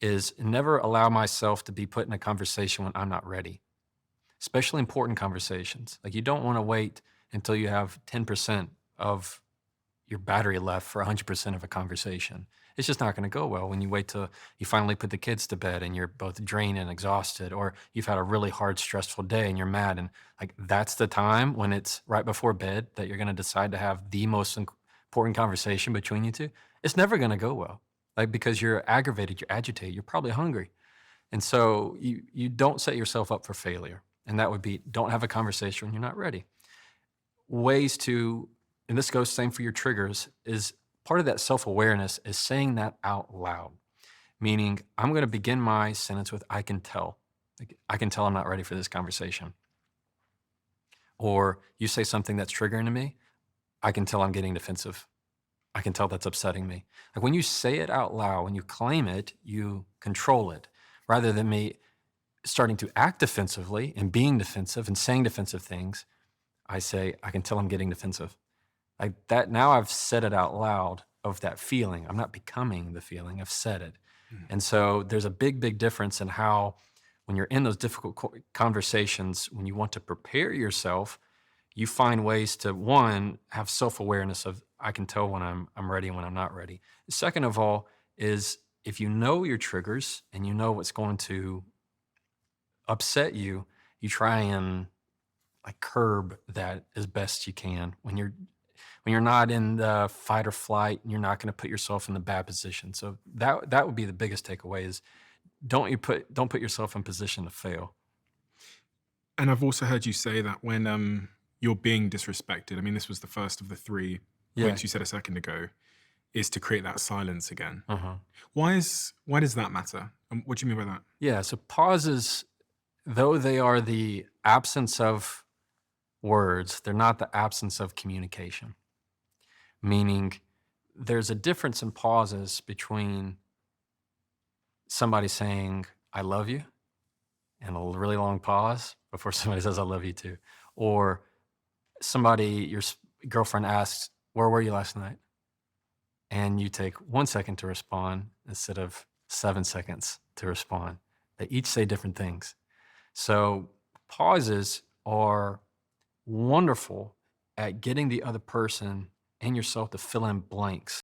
is never allow myself to be put in a conversation when I'm not ready, especially important conversations. Like, you don't want to wait until you have 10% of your battery left for 100% of a conversation. It's just not going to go well when you wait till you finally put the kids to bed and you're both drained and exhausted, or you've had a really hard, stressful day and you're mad. And like, that's the time when it's right before bed that you're going to decide to have the most important conversation between you two. It's never going to go well. Like, because you're aggravated, you're agitated, you're probably hungry. And so you don't set yourself up for failure. And that would be, don't have a conversation when you're not ready. Ways to, and this goes same for your triggers, is part of that self-awareness is saying that out loud. Meaning, I'm going to begin my sentence with I can tell. Like, I can tell I'm not ready for this conversation. Or you say something that's triggering to me, I can tell I'm getting defensive. I can tell that's upsetting me. Like, when you say it out loud, when you claim it, you control it, rather than me starting to act defensively and being defensive and saying defensive things. I say, I can tell I'm getting defensive. Like that, now I've said it out loud of that feeling. I'm not becoming the feeling, I've said it. Mm. And so there's a big, big difference in how, when you're in those difficult conversations, when you want to prepare yourself, you find ways to, one, have self-awareness of, I can tell when I'm ready and when I'm not ready. Second of all is, if you know your triggers and you know what's going to upset you, you try and like curb that as best you can. When you're not in the fight or flight, you're not going to put yourself in the bad position. So that would be the biggest takeaway is, don't put yourself in position to fail. And I've also heard you say that when you're being disrespected, I mean, this was the first of the three Yeah. points you said a second ago, is to create that silence again. Uh-huh. Why does that matter? And what do you mean by that? Yeah. So pauses, though they are the absence of words, they're not the absence of communication. Meaning, there's a difference in pauses between somebody saying, I love you, and a really long pause before somebody says, I love you too. Or your girlfriend asks, where were you last night? And you take 1 second to respond instead of 7 seconds to respond. They each say different things. So pauses are wonderful at getting the other person and yourself to fill in blanks